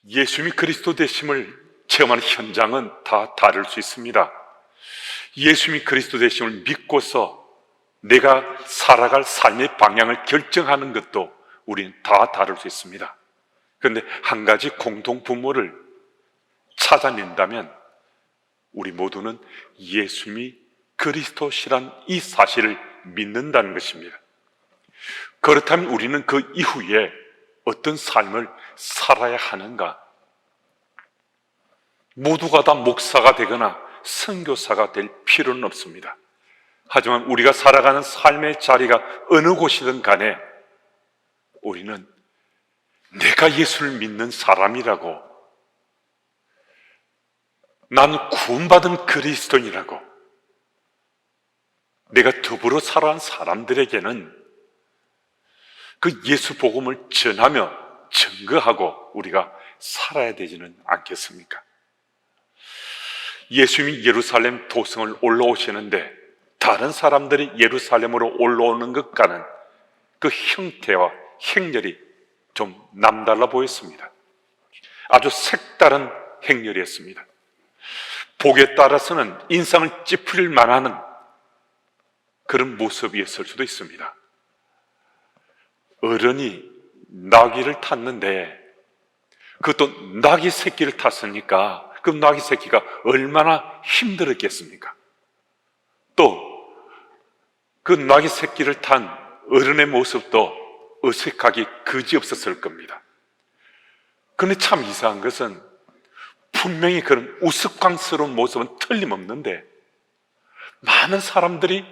예수님이 그리스도 되심을 체험하는 현장은 다 다를 수 있습니다. 예수님이 그리스도 되심을 믿고서 내가 살아갈 삶의 방향을 결정하는 것도 우리는 다 다를 수 있습니다. 그런데 한 가지 공통 분모를 찾아낸다면 우리 모두는 예수님이 그리스도시란 이 사실을 믿는다는 것입니다. 그렇다면 우리는 그 이후에 어떤 삶을 살아야 하는가? 모두가 다 목사가 되거나 선교사가 될 필요는 없습니다. 하지만 우리가 살아가는 삶의 자리가 어느 곳이든 간에 우리는 내가 예수를 믿는 사람이라고, 나는 구원받은 그리스도인이라고, 내가 더불어 살아간 사람들에게는 그 예수 복음을 전하며 증거하고 우리가 살아야 되지는 않겠습니까? 예수님이 예루살렘 도성을 올라오시는데 다른 사람들이 예루살렘으로 올라오는 것과는 그 형태와 행렬이 좀 남달라 보였습니다. 아주 색다른 행렬이었습니다. 복에 따라서는 인상을 찌푸릴 만한 그런 모습이었을 수도 있습니다. 어른이 나귀를 tas는데 그것도 나귀 새끼를 탔으니까 그 나귀 새끼가 얼마나 힘들었겠습니까? 또 그 나귀 새끼를 탄 어른의 모습도 어색하기 그지없었을 겁니다. 그런데 참 이상한 것은 분명히 그런 우스꽝스러운 모습은 틀림없는데 많은 사람들이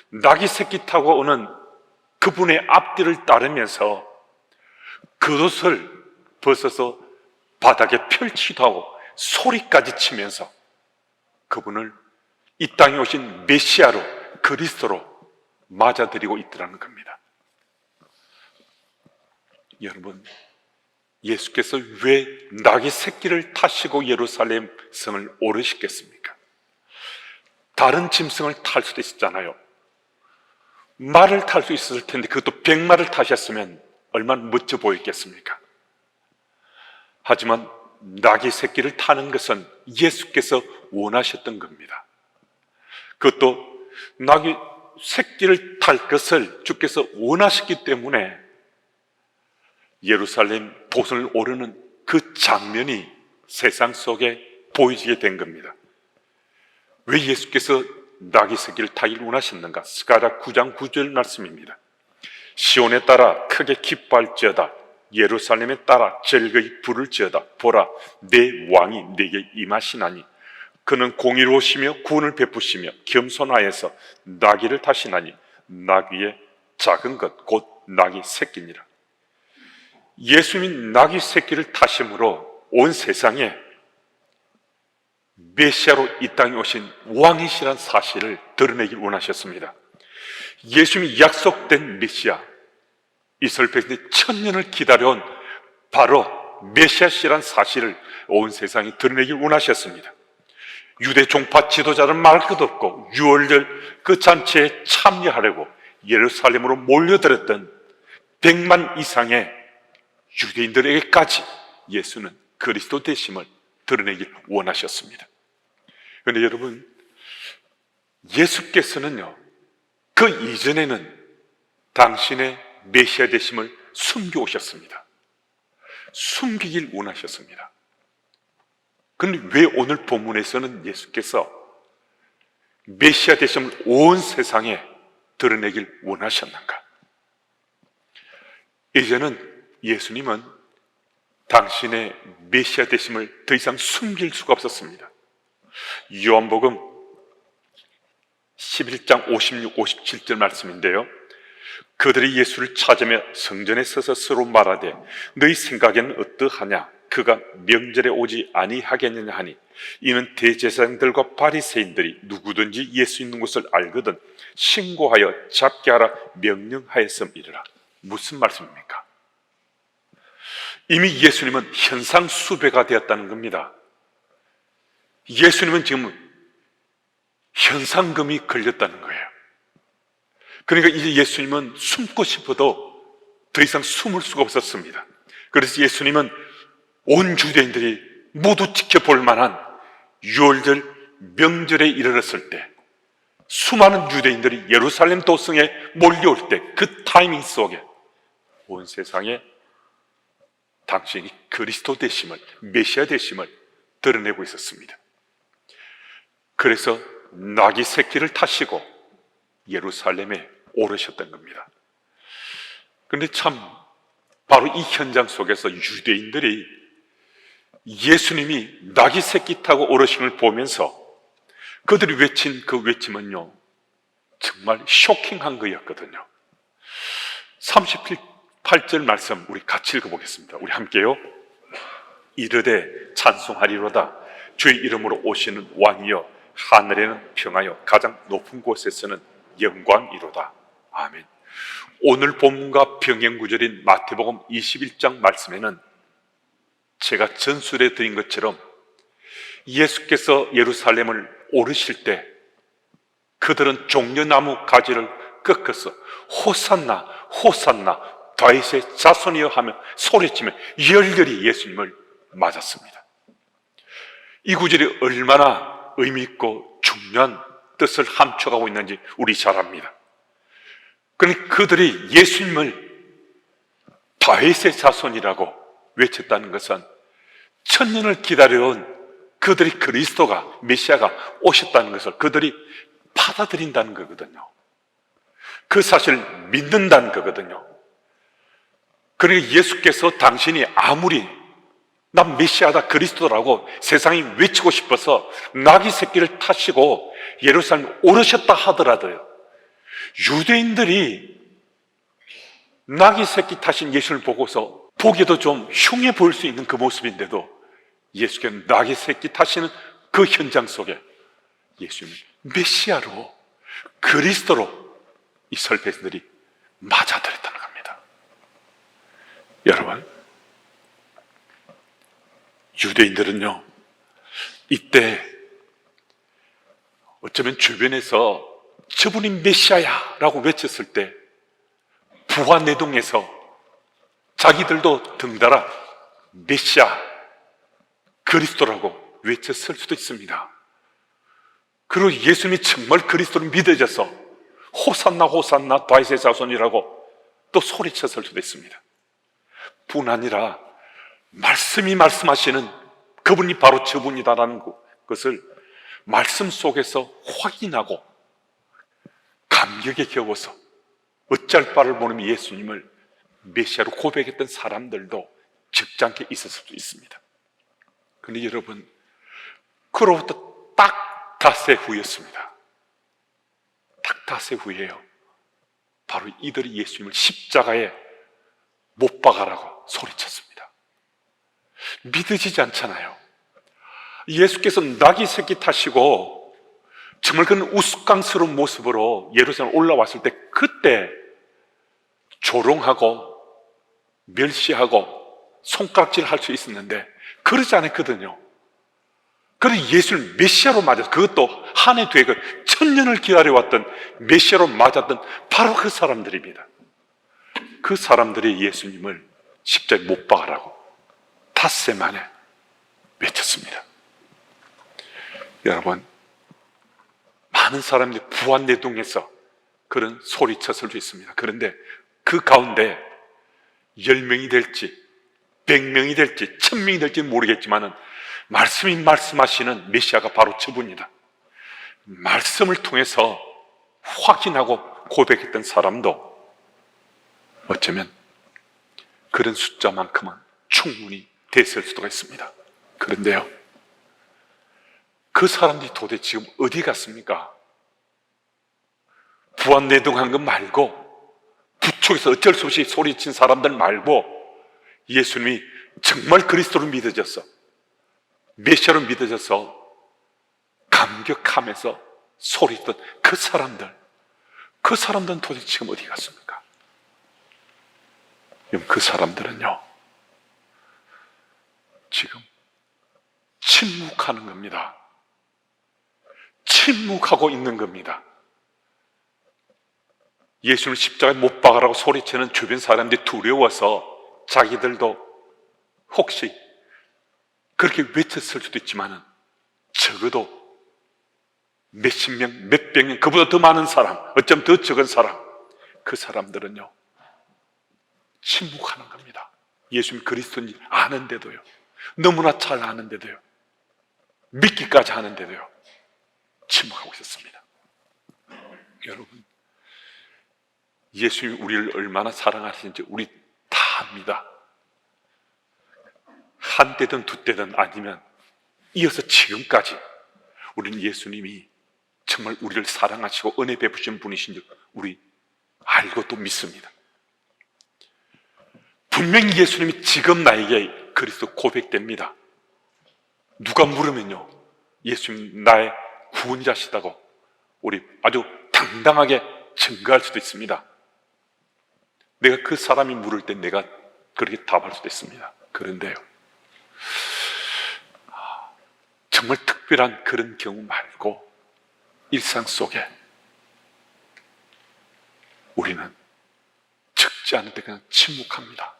나귀 새끼 타고 오는 그분의 앞뒤를 따르면서 겉옷을 벗어서 바닥에 펼치기도 하고 소리까지 치면서 그분을 이 땅에 오신 메시아로, 그리스도로 맞아들이고 있더라는 겁니다. 여러분, 예수께서 왜 나귀 새끼를 타시고 예루살렘 성을 오르시겠습니까? 다른 짐승을 탈 수도 있었잖아요. 말을 탈 수 있었을 텐데 그것도 100마를 타셨으면 얼마나 멋져 보였겠습니까? 하지만 나귀 새끼를 타는 것은 예수께서 원하셨던 겁니다. 그것도 나귀 새끼를 탈 것을 주께서 원하셨기 때문에 예루살렘 도성을 오르는 그 장면이 세상 속에 보이게 된 겁니다. 왜 예수께서 나귀 새끼를 타기를 원하셨는가? 스가랴 9장 9절 말씀입니다. 시온에 따라 크게 기뻐할지어다, 예루살렘에 따라 즐거이 부를지어다. 보라, 내 왕이 내게 임하시나니 그는 공의로우시며 구원을 베푸시며 겸손하여서 나귀를 타시나니 나귀의 작은 것 곧 나귀 새끼니라. 예수님이 나귀 새끼를 타심으로 온 세상에 메시아로 이 땅에 오신 왕이시란 사실을 드러내길 원하셨습니다. 예수님이 약속된 메시아, 이스라엘 백성들이 1000년을 기다려온 바로 메시아시란 사실을 온 세상에 드러내길 원하셨습니다. 유대 종파 지도자는 말할 것도 없고 유월절 그 잔치에 참여하려고 예루살렘으로 몰려들었던 100만 이상의 유대인들에게까지 예수는 그리스도 되심을 드러내길 원하셨습니다. 그런데 여러분, 예수께서는요, 그 이전에는 당신의 메시아 되심을 숨겨오셨습니다. 숨기길 원하셨습니다. 그런데 왜 오늘 본문에서는 예수께서 메시아 되심을 온 세상에 드러내길 원하셨는가? 이제는 예수님은 당신의 메시아 되심을 더 이상 숨길 수가 없었습니다. 요한복음 11장 56, 57절 말씀인데요, 그들이 예수를 찾으며 성전에 서서 서로 말하되 너희 생각에는 어떠하냐? 그가 명절에 오지 아니하겠느냐 하니 이는 대제사장들과 바리새인들이 누구든지 예수 있는 곳을 알거든 신고하여 잡게 하라 명령하였음이니라. 무슨 말씀입니까? 이미 예수님은 현상 수배가 되었다는 겁니다. 예수님은 지금 현상금이 걸렸다는 거예요. 그러니까 이제 예수님은 숨고 싶어도 더 이상 숨을 수가 없었습니다. 그래서 예수님은 온 유대인들이 모두 지켜볼 만한 유월절 명절에 이르렀을 때 수많은 유대인들이 예루살렘 도성에 몰려올 때 그 타이밍 속에 온 세상에 당신이 그리스도 되심을, 메시아 되심을 드러내고 있었습니다. 그래서 나귀 새끼를 타시고 예루살렘에 오르셨던 겁니다. 그런데 참 바로 이 현장 속에서 유대인들이 예수님이 나귀 새끼 타고 오르심을 보면서 그들이 외친 그 외침은요, 정말 쇼킹한 거였거든요. 38절 말씀 우리 같이 읽어보겠습니다. 우리 함께요. 이르되 찬송하리로다 주의 이름으로 오시는 왕이여, 하늘에는 평하여 가장 높은 곳에서는 영광이로다. 아멘. 오늘 본문과 병행구절인 마태복음 21장 말씀에는 제가 전술해 드린 것처럼 예수께서 예루살렘을 오르실 때 그들은 종려나무 가지를 꺾어서 호산나 호산나 다윗의 자손이여 하며 소리치며 열렬히 예수님을 맞았습니다. 이 구절이 얼마나 의미 있고 중요한 뜻을 함축하고 있는지 우리 잘 압니다. 그러니 그들이 예수님을 다윗의 자손이라고 외쳤다는 것은 천년을 기다려온 그들이 그리스도가, 메시아가 오셨다는 것을 그들이 받아들인다는 거거든요. 그 사실을 믿는다는 거거든요. 그러니까 예수께서 당신이 아무리 난 메시아다, 그리스도라고 세상이 외치고 싶어서 나귀 새끼를 타시고 예루살렘 오르셨다 하더라도요, 유대인들이 나귀 새끼 타신 예수를 보고서 보기에도 좀 흉해 보일 수 있는 그 모습인데도 예수께서 나귀 새끼 타시는 그 현장 속에 예수님을 메시아로, 그리스도로 이스라엘 백성들이 맞아들였다는 겁니다. 여러분, 유대인들은요, 이때 어쩌면 주변에서 저분이 메시아야 라고 외쳤을 때 부하내동에서 자기들도 덩달아 메시아, 그리스도라고 외쳤을 수도 있습니다. 그리고 예수님이 정말 그리스도를 믿어져서 호산나 호산나 다윗의 자손이라고 또 소리쳤을 수도 있습니다. 뿐 아니라 말씀이 말씀하시는 그분이 바로 저분이다라는 것을 말씀 속에서 확인하고 감격에 겨워서 어쩔 바를 모르며 예수님을 메시아로 고백했던 사람들도 적잖게 있었을 수도 있습니다. 그런데 여러분, 그로부터 딱 닷새 후였습니다. 딱 닷새 후에요, 바로 이들이 예수님을 십자가에 못 박아라고 소리쳤습니다. 믿어지지 않잖아요. 예수께서 나귀 새끼 타시고 정말 그런 우스꽝스러운 모습으로 예루살렘 올라왔을 때 그때 조롱하고 멸시하고 손가락질 할 수 있었는데 그러지 않았거든요. 그래서 예수를 메시아로 맞았어. 그것도 한 해 뒤에 그 천년을 기다려왔던 메시아로 맞았던 바로 그 사람들입니다. 그 사람들이 예수님을 십자가에 못 박으라고 닷새 만에 외쳤습니다. 여러분, 많은 사람들이 부안내동에서 그런 소리쳤을 수 있습니다. 그런데 그 가운데 10명이 될지 100명이 될지 1000명이 될지 모르겠지만은 말씀이 말씀하시는 메시아가 바로 저분이다, 말씀을 통해서 확인하고 고백했던 사람도 어쩌면 그런 숫자만큼은 충분히 됐을 수도 있습니다. 그런데요, 그 사람들이 도대체 지금 어디 갔습니까? 부안내동한 것 말고, 부축에서 어쩔 수 없이 소리친 사람들 말고, 예수님이 정말 그리스도를 믿어져서 메시아로 믿어져서 감격하면서 소리했던 그 사람들은 도대체 지금 어디 갔습니까? 그 사람들은요, 지금 침묵하는 겁니다. 침묵하고 있는 겁니다. 예수를 십자가에 못 박으라고 소리치는 주변 사람들이 두려워서 자기들도 혹시 그렇게 외쳤을 수도 있지만 적어도 몇십 명, 몇백 명, 그보다 더 많은 사람, 어쩌면 더 적은 사람, 그 사람들은요 침묵하는 겁니다. 예수님 그리스도인지 아는데도요, 너무나 잘 아는데도요, 믿기까지 하는데도요 침묵하고 있었습니다. 여러분, 예수님이 우리를 얼마나 사랑하시는지 우리 다 압니다. 한 때든 두 때든 아니면 이어서 지금까지 우리는 예수님이 정말 우리를 사랑하시고 은혜 베푸신 분이신 줄 우리 알고 또 믿습니다. 분명히 예수님이 지금 나에게 그리스도 고백됩니다. 누가 물으면요, 예수님 나의 구원자시다고 우리 아주 당당하게 증거할 수도 있습니다. 내가 그 사람이 물을 때 내가 그렇게 답할 수도 있습니다. 그런데요, 정말 특별한 그런 경우 말고 일상 속에 우리는 적지 않을 때 그냥 침묵합니다.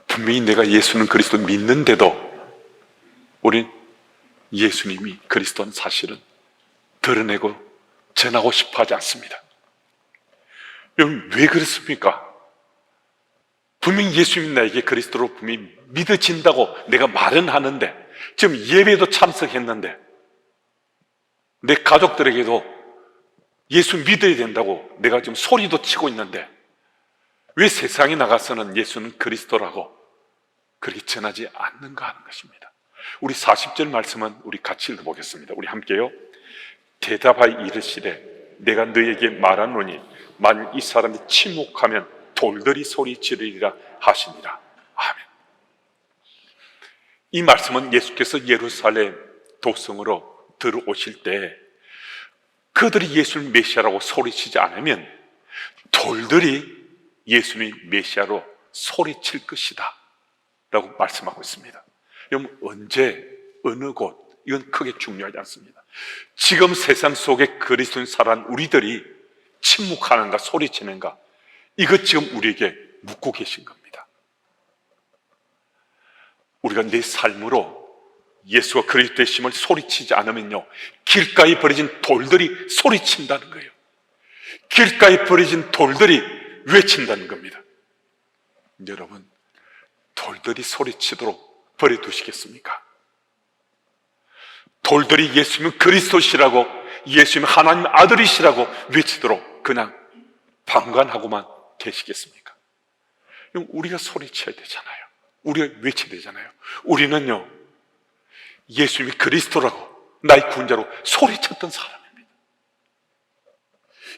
분명히 내가 예수는 그리스도 믿는데도 우린 예수님이 그리스도는 사실은 드러내고 전하고 싶어 하지 않습니다. 여러분, 왜 그렇습니까? 분명히 예수님이 나에게 그리스도로 분명히 믿어진다고 내가 말은 하는데, 지금 예배도 참석했는데, 내 가족들에게도 예수 믿어야 된다고 내가 지금 소리도 치고 있는데, 왜 세상에 나가서는 예수는 그리스도라고 그렇게 전하지 않는가 하는 것입니다. 우리 40절 말씀은 우리 같이 읽어보겠습니다. 우리 함께요. 대답하여 이르시되 내가 너에게 말하노니 만일 이 사람이 침묵하면 돌들이 소리 지르리라 하시니라. 아멘. 이 말씀은 예수께서 예루살렘 도성으로 들어오실 때 그들이 예수를 메시아라고 소리치지 않으면 돌들이 예수님이 메시아로 소리칠 것이다 라고 말씀하고 있습니다. 여러분, 언제 어느 곳 이건 크게 중요하지 않습니다. 지금 세상 속에 그리스도인 살아난 우리들이 침묵하는가 소리치는가, 이것 지금 우리에게 묻고 계신 겁니다. 우리가 내 삶으로 예수가 그리스도의 심을 소리치지 않으면요, 길가에 버려진 돌들이 소리친다는 거예요. 길가에 버려진 돌들이 외친다는 겁니다. 여러분, 돌들이 소리치도록 버려두시겠습니까? 돌들이 예수님은 그리스도시라고, 예수님은 하나님 아들이시라고 외치도록 그냥 방관하고만 계시겠습니까? 우리가 소리쳐야 되잖아요. 우리가 외쳐야 되잖아요. 우리는요, 예수님이 그리스도라고 나의 구원자로 소리쳤던 사람입니다.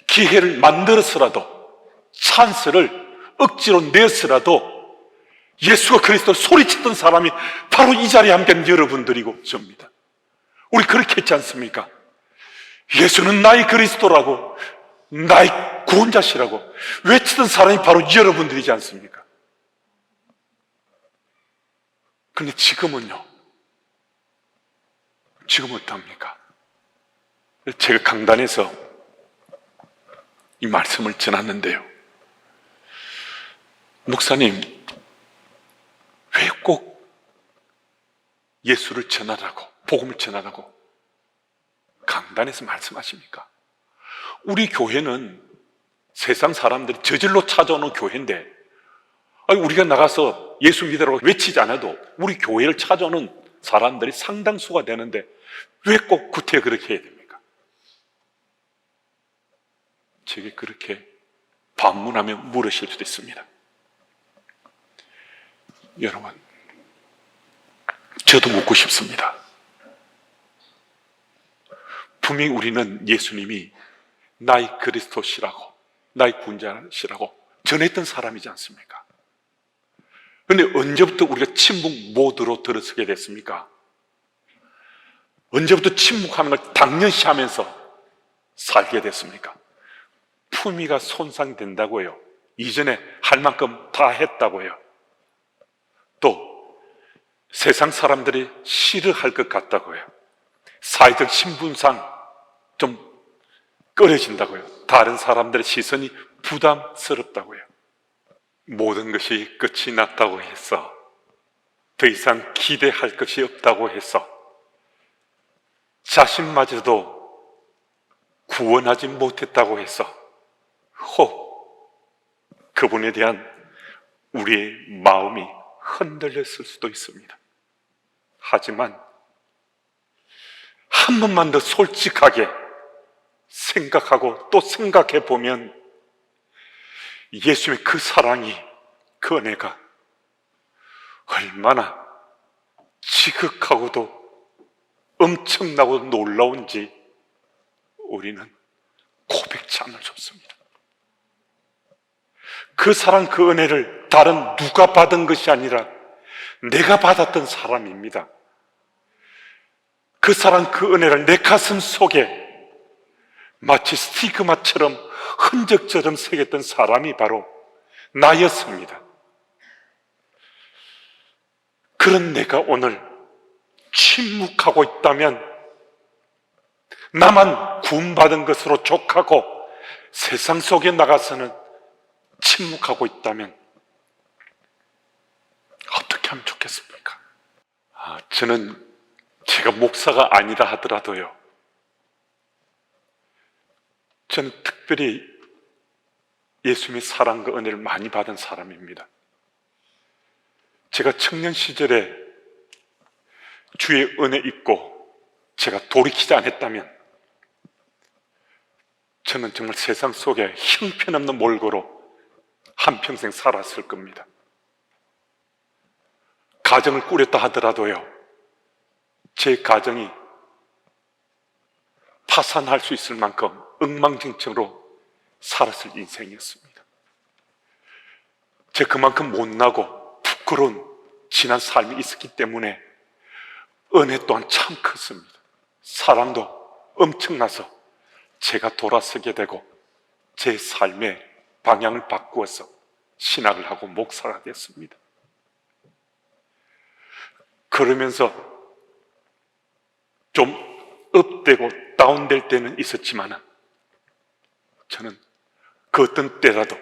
기회를 만들어서라도, 찬스를 억지로 내서라도 예수가 그리스도를 소리쳤던 사람이 바로 이 자리에 함께한 여러분들이고 저입니다. 우리 그렇게 했지 않습니까? 예수는 나의 그리스도라고, 나의 구원자시라고 외치던 사람이 바로 여러분들이지 않습니까? 그런데 지금은요, 지금 어떡합니까? 제가 강단에서 이 말씀을 전했는데요, 목사님, 왜 꼭 예수를 전하라고, 복음을 전하라고 강단에서 말씀하십니까? 우리 교회는 세상 사람들이 저절로 찾아오는 교회인데, 우리가 나가서 예수 믿으라고 외치지 않아도 우리 교회를 찾아오는 사람들이 상당수가 되는데 왜 꼭 구태 그렇게 해야 됩니까? 제게 그렇게 반문하면 물으실 수도 있습니다. 여러분, 저도 묻고 싶습니다. 분명히 우리는 예수님이 나의 그리스도시라고, 나의 구원자시라고 전했던 사람이지 않습니까? 그런데 언제부터 우리가 침묵 모드로 들어서게 됐습니까? 언제부터 침묵하는 걸 당연시하면서 살게 됐습니까? 품위가 손상된다고 해요. 이전에 할 만큼 다 했다고 해요. 또 세상 사람들이 싫어할 것 같다고 해요. 사회적 신분상 좀 꺼려진다고요. 다른 사람들의 시선이 부담스럽다고요. 모든 것이 끝이 났다고 해서 더 이상 기대할 것이 없다고 해서 자신마저도 구원하지 못했다고 해서 그분에 대한 우리의 마음이 흔들렸을 수도 있습니다. 하지만 한 번만 더 솔직하게 생각하고 또 생각해 보면 예수님의 그 사랑이, 그 은혜가 얼마나 지극하고도 엄청나고 놀라운지 우리는 고백치 않을 수 없습니다. 그 사랑, 그 은혜를 다른 누가 받은 것이 아니라 내가 받았던 사람입니다. 그 사랑, 그 은혜를 내 가슴 속에 마치 스티그마처럼 흔적처럼 새겼던 사람이 바로 나였습니다. 그런 내가 오늘 침묵하고 있다면, 나만 구원받은 것으로 족하고 세상 속에 나가서는 침묵하고 있다면 어떻게 하면 좋겠습니까? 저는 제가 목사가 아니라 하더라도요, 저는 특별히 예수님의 사랑과 은혜를 많이 받은 사람입니다. 제가 청년 시절에 주의 은혜 입고 제가 돌이키지 않았다면 저는 정말 세상 속에 형편없는 몰골로 한평생 살았을 겁니다. 가정을 꾸렸다 하더라도요, 제 가정이 파산할 수 있을 만큼 엉망진창으로 살았을 인생이었습니다. 제가 그만큼 못나고 부끄러운 지난 삶이 있었기 때문에 은혜 또한 참 컸습니다. 사랑도 엄청나서 제가 돌아서게 되고 제 삶의 방향을 바꾸어서 신학을 하고 목사가 됐습니다. 그러면서 좀 업되고 다운될 때는 있었지만 저는 그 어떤 때라도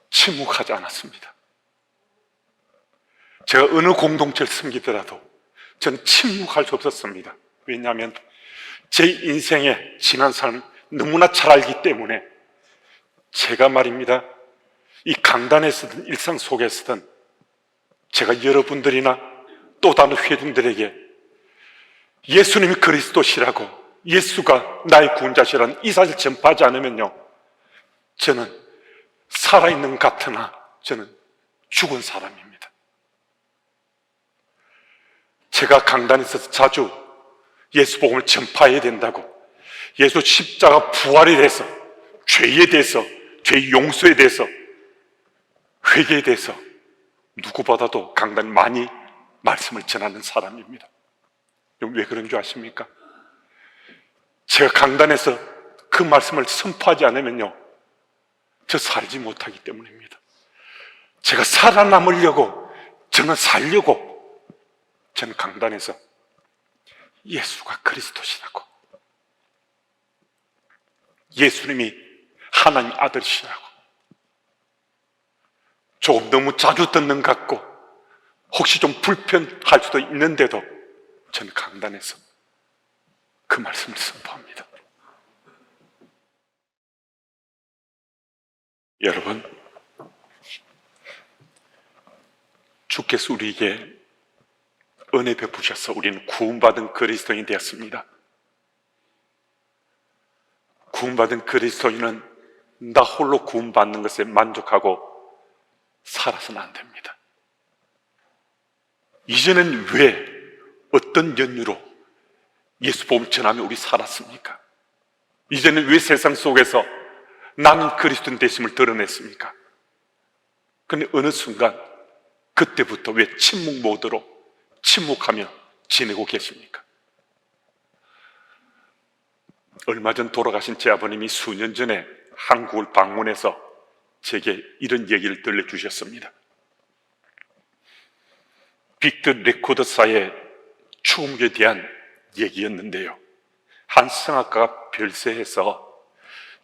침묵하지 않았습니다. 제가 어느 공동체를 섬기더라도 저는 침묵할 수 없었습니다. 왜냐하면 제 인생의 지난 삶을 너무나 잘 알기 때문에 제가 말입니다, 이 강단에서든 일상 속에서든 제가 여러분들이나 또 다른 회중들에게 예수님이 그리스도시라고, 예수가 나의 구원자시라는 이 사실 전파하지 않으면요, 저는 살아있는 것 같으나 저는 죽은 사람입니다. 제가 강단에서 자주 예수 복음을 전파해야 된다고, 예수 십자가 부활에 대해서, 죄에 대해서, 죄의 용서에 대해서, 회개에 대해서 누구보다도 강단에 많이 말씀을 전하는 사람입니다. 왜 그런 줄 아십니까? 제가 강단에서 그 말씀을 선포하지 않으면요, 저 살지 못하기 때문입니다. 제가 살아남으려고, 저는 살려고, 저는 강단에서 예수가 그리스도시라고, 예수님이 하나님 아들이시라고, 조금 너무 자주 듣는 것 같고 혹시 좀 불편할 수도 있는데도 저는 강단에서 그 말씀을 선포합니다. 여러분, 주께서 우리에게 은혜 베푸셔서 우리는 구원받은 그리스도인이 되었습니다. 구원받은 그리스도인은 나 홀로 구원받는 것에 만족하고 살아서는 안 됩니다. 이전엔 왜, 어떤 연유로 예수 복음 전하며 우리 살았습니까? 이제는 왜 세상 속에서 나는 그리스도인 되심을 드러냈습니까? 그런데 어느 순간 그때부터 왜 침묵 모드로 침묵하며 지내고 계십니까? 얼마 전 돌아가신 제 아버님이 수년 전에 한국을 방문해서 제게 이런 얘기를 들려주셨습니다. 빅드 레코드사의 추음에 대한 얘기였는데요, 한 성악가가 별세해서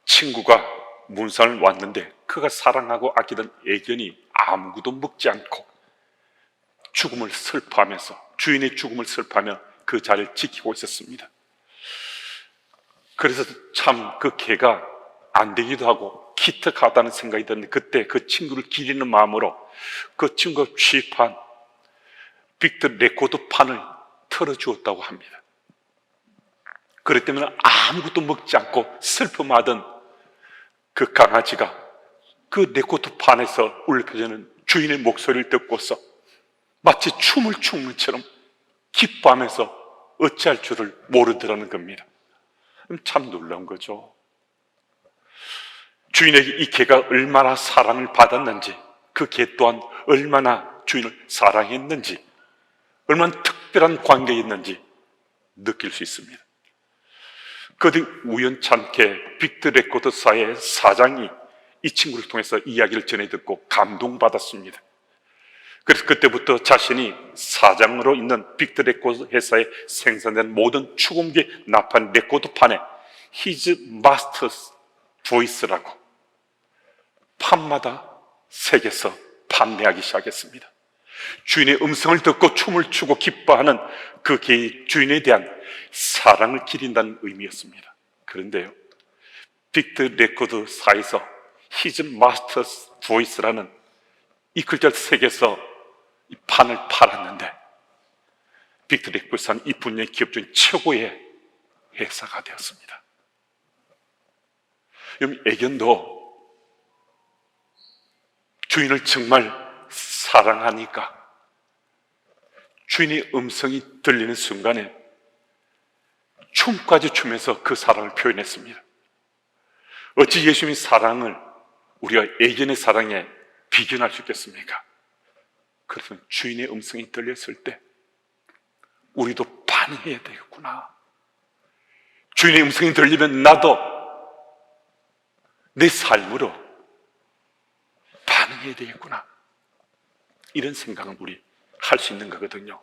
친구가 문산을 왔는데 그가 사랑하고 아끼던 애견이 아무것도 먹지 않고 죽음을 슬퍼하면서, 주인의 죽음을 슬퍼하며 그 자리를 지키고 있었습니다. 그래서 참 그 개가 안 되기도 하고 기특하다는 생각이 드는데, 그때 그 친구를 기리는 마음으로 그 친구가 취입한 빅터 레코드 판을 털어주었다고 합니다. 그렇기 때문에 아무것도 먹지 않고 슬픔하던 그 강아지가 그 레코드 판에서 울려 퍼지는 주인의 목소리를 듣고서 마치 춤을 추는 것처럼 기뻐하면서 어찌할 줄을 모르더라는 겁니다. 참 놀라운 거죠. 주인에게 이 개가 얼마나 사랑을 받았는지, 그 개 또한 얼마나 주인을 사랑했는지, 얼마나 특별한 관계였는지 느낄 수 있습니다. 그런데 우연찮게 빅터 레코드사의 사장이 이 친구를 통해서 이야기를 전해 듣고 감동받았습니다. 그래서 그때부터 자신이 사장으로 있는 빅터 레코드 회사에 생산된 모든 축음기 납판 레코드판에 His Master's Voice라고 판마다 새겨서 판매하기 시작했습니다. 주인의 음성을 듣고 춤을 추고 기뻐하는 그 개의 주인에 대한 사랑을 기린다는 의미였습니다. 그런데요, 빅터 레코드사에서 His Master's Voice라는 이 글자를 새겨서 이 판을 팔았는데, 빅터 레코드사는 이 분야의 기업 중 최고의 회사가 되었습니다. 여러분, 애견도 주인을 정말 사랑하니까 주인의 음성이 들리는 순간에 춤까지 추면서 그 사랑을 표현했습니다. 어찌 예수님의 사랑을 우리가 애견의 사랑에 비견할 수 있겠습니까? 그래서 주인의 음성이 들렸을 때 우리도 반응해야 되겠구나. 주인의 음성이 들리면 나도 내 삶으로 반응해야 되겠구나. 이런 생각은 우리 할 수 있는 거거든요.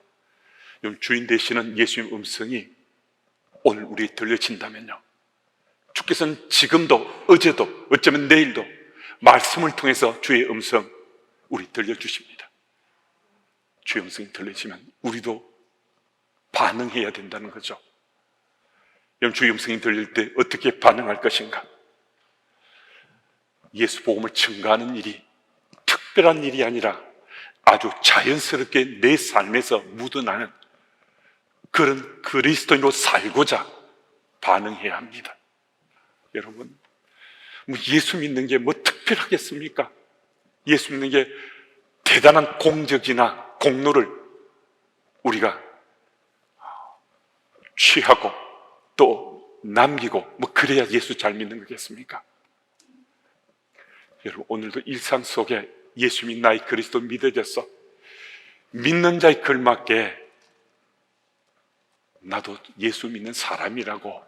주인 되시는 예수님의 음성이 오늘 우리에 들려진다면요, 주께서는 지금도, 어제도, 어쩌면 내일도 말씀을 통해서 주의 음성 우리 들려주십니다. 주의 음성이 들려지면 우리도 반응해야 된다는 거죠. 여러분, 주의 음성이 들릴 때 어떻게 반응할 것인가? 예수 복음을 증거하는 일이 특별한 일이 아니라 아주 자연스럽게 내 삶에서 묻어나는 그런 그리스도인으로 살고자 반응해야 합니다. 여러분, 예수 믿는 게 뭐 특별하겠습니까? 예수 믿는 게 대단한 공적이나 공로를 우리가 취하고 또 남기고 뭐 그래야 예수 잘 믿는 거겠습니까? 여러분, 오늘도 일상 속에 예수님이 나의 그리스도 믿어져서 믿는 자에 걸맞게 나도 예수 믿는 사람이라고,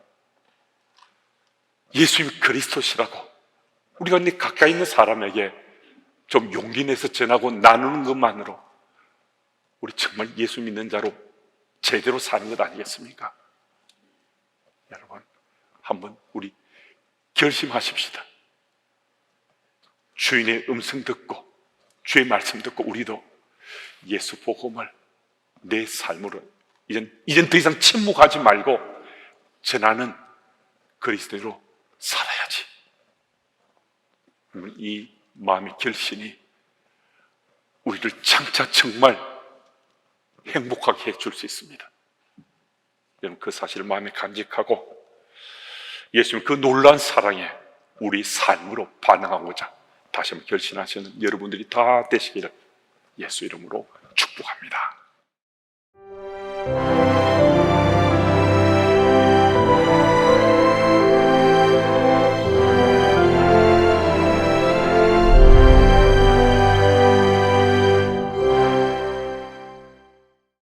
예수님이 그리스도시라고 우리가 내 가까이 있는 사람에게 좀 용기 내서 전하고 나누는 것만으로 우리 정말 예수 믿는 자로 제대로 사는 것 아니겠습니까? 여러분, 한번 우리 결심하십시다. 주인의 음성 듣고 주의 말씀 듣고 우리도 예수 복음을 내 삶으로 이젠 더 이상 침묵하지 말고 전하는 그리스도로 살아야지. 이 마음의 결심이 우리를 장차 정말 행복하게 해줄 수 있습니다. 여러분, 그 사실을 마음에 간직하고 예수님 그 놀라운 사랑에 우리 삶으로 반응하고자 다시 한번 결심하시는 여러분들이 다 되시기를 예수 이름으로 축복합니다.